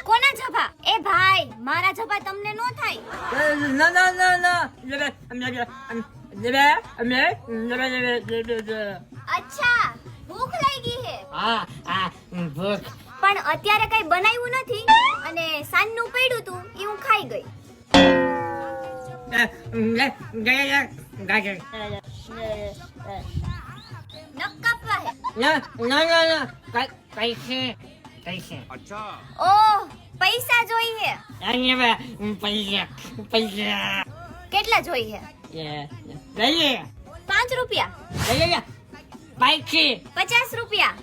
કોના જભા? એ ભાઈ, મારા જભા તમને નો થાય. અચ્છા, ભૂખ લાગી હે. પણ અત્યારે કઈ બનાવ્યું નથી અને સાંજનું પડ્યું તું ઈ હું ખાઈ ગઈ. નખ કાપવા હે. ઓહ, પૈસા જોઈએ. કેટલા જોઈએ? 5 રૂપિયા, 50 રૂપિયા.